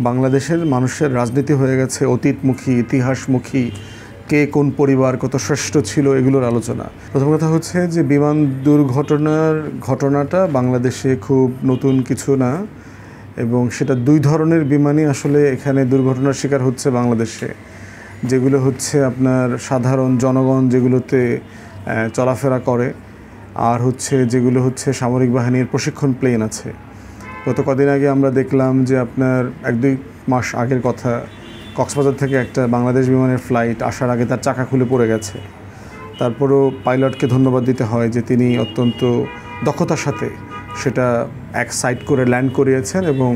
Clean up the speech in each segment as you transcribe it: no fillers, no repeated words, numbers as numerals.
বাংলাদেশের মানুষের রাজনীতি হয়ে গেছে অতীতমুখী, ইতিহাসমুখী, কে কোন পরিবার কত শ্রেষ্ঠ ছিল এগুলোর আলোচনা। প্রথম কথা হচ্ছে যে বিমান দুর্ঘটনার ঘটনাটা বাংলাদেশে খুব নতুন কিছু না, এবং সেটা দুই ধরনের বিমানই আসলে এখানে দুর্ঘটনার শিকার হচ্ছে বাংলাদেশে। যেগুলো হচ্ছে আপনার সাধারণ জনগণ যেগুলোতে চলাফেরা করে, আর হচ্ছে যেগুলো হচ্ছে সামরিক বাহিনীর প্রশিক্ষণ প্লেন আছে। গত কদিন আগে আমরা দেখলাম যে আপনার 1-2 মাস আগের কথা, কক্সবাজার থেকে একটা বাংলাদেশ বিমানের ফ্লাইট আসার আগে তার চাকা খুলে পড়ে গেছে। তারপরও পাইলটকে ধন্যবাদ দিতে হয় যে তিনি অত্যন্ত দক্ষতার সাথে সেটা এক সাইড করে ল্যান্ড করিয়েছেন, এবং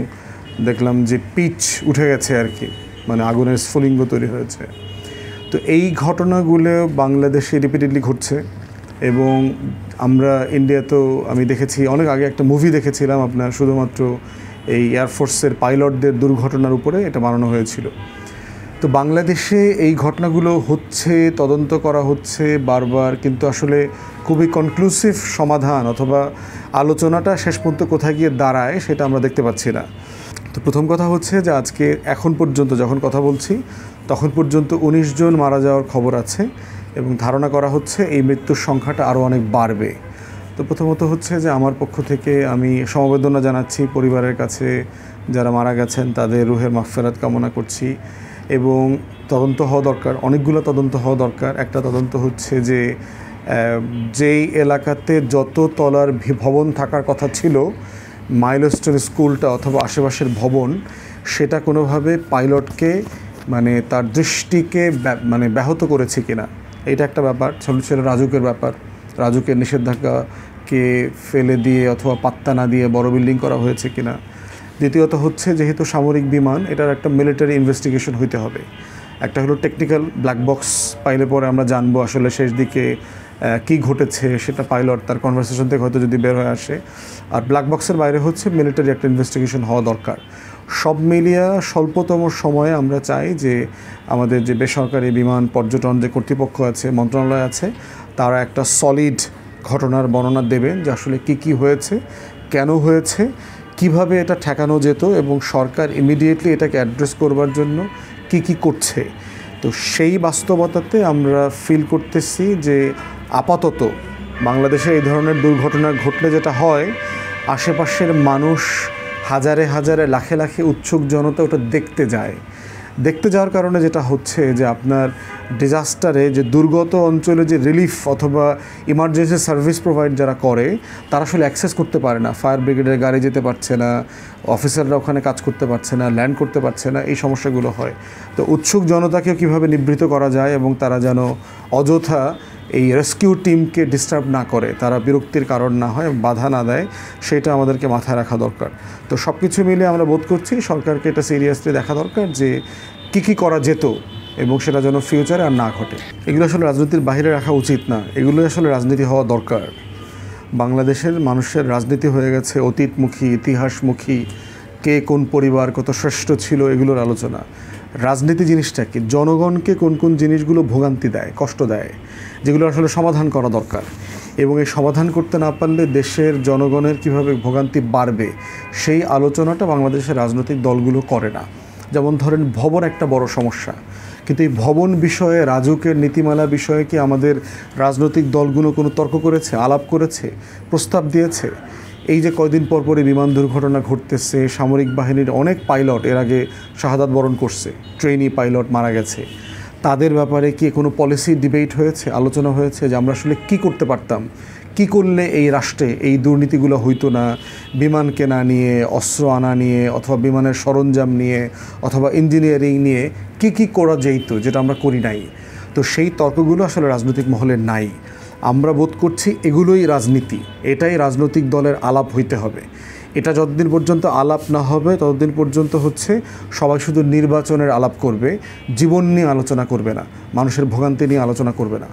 দেখলাম যে পিচ উঠে গেছে আর কি, মানে আগুনের স্ফুলিঙ্গ তৈরি হয়েছে। তো এই ঘটনাগুলো বাংলাদেশে রিপিটেডলি ঘটছে, এবং আমরা ইন্ডিয়াতেও আমি দেখেছি, অনেক আগে একটা মুভি দেখেছিলাম আপনার শুধুমাত্র এই এয়ারফোর্সের পাইলটদের দুর্ঘটনার উপরে এটা বানানো হয়েছিল। তো বাংলাদেশে এই ঘটনাগুলো হচ্ছে, তদন্ত করা হচ্ছে বারবার, কিন্তু আসলে খুবই কনক্লুসিভ সমাধান অথবা আলোচনাটা শেষ পর্যন্ত কোথায় গিয়ে দাঁড়ায় সেটা আমরা দেখতে পাচ্ছি না। তো প্রথম কথা হচ্ছে যে আজকে এখন পর্যন্ত যখন কথা বলছি তখন পর্যন্ত 19 জন মারা যাওয়ার খবর আছে, এবং ধারণা করা হচ্ছে এই মৃত্যুর সংখ্যাটা আরও অনেক বাড়বে। তো প্রথমত হচ্ছে যে আমার পক্ষ থেকে আমি সমবেদনা জানাচ্ছি পরিবারের কাছে, যারা মারা গেছেন তাদের রুহের মাগফিরাত কামনা করছি। এবং তদন্ত হওয়া দরকার, অনেকগুলো তদন্ত হওয়া দরকার। একটা তদন্ত হচ্ছে যে যেই এলাকাতে যত তলার ভবন থাকার কথা ছিল, মাইলস্টোন স্কুলটা অথবা আশেপাশের ভবন, সেটা কোনোভাবে পাইলটকে মানে তার দৃষ্টিকে ব্যাহত করেছে কিনা, এটা একটা ব্যাপার। ছিল রাজুকের ব্যাপার, রাজুকের নিষেধাজ্ঞাকে ফেলে দিয়ে অথবা পাত্তা না দিয়ে বড় বিল্ডিং করা হয়েছে কিনা। দ্বিতীয়ত হচ্ছে যেহেতু সামরিক বিমান, এটার একটা মিলিটারি ইনভেস্টিগেশন হইতে হবে। একটা হলো টেকনিক্যাল ব্ল্যাক বক্স পাইলে পরে আমরা জানবো আসলে শেষ দিকে কী ঘটেছে, সেটা পাইলট তার কনভারসেশন থেকে হয়তো যদি বের হয়ে আসে। আর ব্ল্যাক বক্সের বাইরে হচ্ছে মিলিটারি একটা ইনভেস্টিগেশন হওয়া দরকার। সব মিলিয়ে স্বল্পতম সময়ে আমরা চাই যে আমাদের যে বেসরকারি বিমান পর্যটন যে কর্তৃপক্ষ আছে, মন্ত্রণালয় আছে, তারা একটা সলিড ঘটনার বর্ণনা দেবেন যে আসলে কী হয়েছে, কেন হয়েছে, কিভাবে এটা ঠেকানো যেত, এবং সরকার ইমিডিয়েটলি এটাকে অ্যাড্রেস করবার জন্য কি করছে। তো সেই বাস্তবতাতে আমরা ফিল করতেছি যে আপাতত বাংলাদেশে এই ধরনের দুর্ঘটনা ঘটলে যেটা হয়, আশেপাশের মানুষ হাজারে হাজারে লাখে লাখে উৎসুক জনতা ওটা দেখতে যাওয়ার কারণে যেটা হচ্ছে যে আপনার ডিজাস্টারে যে দুর্গত অঞ্চলে যে রিলিফ অথবা ইমার্জেন্সি সার্ভিস প্রোভাইড যারা করে, তারা আসলে অ্যাক্সেস করতে পারে না। ফায়ার ব্রিগেডের গাড়ি যেতে পারছে না, অফিসাররা ওখানে কাজ করতে পারছে না, ল্যান্ড করতে পারছে না, এই সমস্যাগুলো হয়। তো উৎসুক জনতাকেও কীভাবে নিবৃত্ত করা যায় এবং তারা যেন অযথা এই রেস্কিউ টিমকে ডিস্টার্ব না করে, তারা বিরক্তির কারণ না হয়, বাধা না দেয়, সেটা আমাদেরকে মাথায় রাখা দরকার। তো সব কিছু মিলে আমরা বোধ করছি সরকারকে এটা সিরিয়াসলি দেখা দরকার যে কী করা যেত, এবং সেটা যেন ফিউচারে আর না ঘটে। এগুলো আসলে রাজনীতির বাইরে রাখা উচিত না, এগুলো আসলে রাজনীতি হওয়া দরকার। বাংলাদেশের মানুষের রাজনীতি হয়ে গেছে অতীতমুখী, ইতিহাসমুখী, কে কোন পরিবার কত শ্রেষ্ঠ ছিল এগুলোর আলোচনা। রাজনীতি জিনিসটা কি, জনগণকে কোন জিনিসগুলো ভোগান্তি দেয়, কষ্ট দেয়, যেগুলো আসলে সমাধান করা দরকার। এবং এই সমাধান করতে না পারলে দেশের জনগণের কিভাবে ভোগান্তি বাড়বে, সেই আলোচনাটা বাংলাদেশের রাজনৈতিক দলগুলো করে না। যেমন ধরেন ভবন একটা বড় সমস্যা, কিন্তু এই ভবন বিষয়ে, রাজুকের নীতিমালা বিষয়ে কি আমাদের রাজনৈতিক দলগুলো কোনো তর্ক করেছে, আলাপ করেছে, প্রস্তাব দিয়েছে? এই যে কয়দিন পরপরই বিমান দুর্ঘটনা ঘটতেছে, সামরিক বাহিনীর অনেক পাইলট এর আগে শাহাদাত বরণ করছে, ট্রেনি পাইলট মারা গেছে, তাদের ব্যাপারে কি কোনো পলিসি ডিবেট হয়েছে, আলোচনা হয়েছে যে আমরা আসলে কী করতে পারতাম, কী করলে এই রাষ্ট্রে এই দুর্নীতিগুলো হইতো না, বিমান কেনা নিয়ে, অস্ত্র আনা নিয়ে, অথবা বিমানের সরঞ্জাম নিয়ে, অথবা ইঞ্জিনিয়ারিং নিয়ে কী করা যেত, যেটা আমরা করি নাই। তো সেই তর্কগুলো আসলে রাজনৈতিক মহলে নাই। আমরা বোধ করছি এগুলোই রাজনীতি, এটাই রাজনৈতিক দলের আলাপ হইতে হবে। এটা যতদিন পর্যন্ত আলাপ না হবে ততদিন পর্যন্ত হচ্ছে সবাই শুধু নির্বাচনের আলাপ করবে, জীবন নিয়ে আলোচনা করবে না, মানুষের ভোগান্তি নিয়ে আলোচনা করবে না।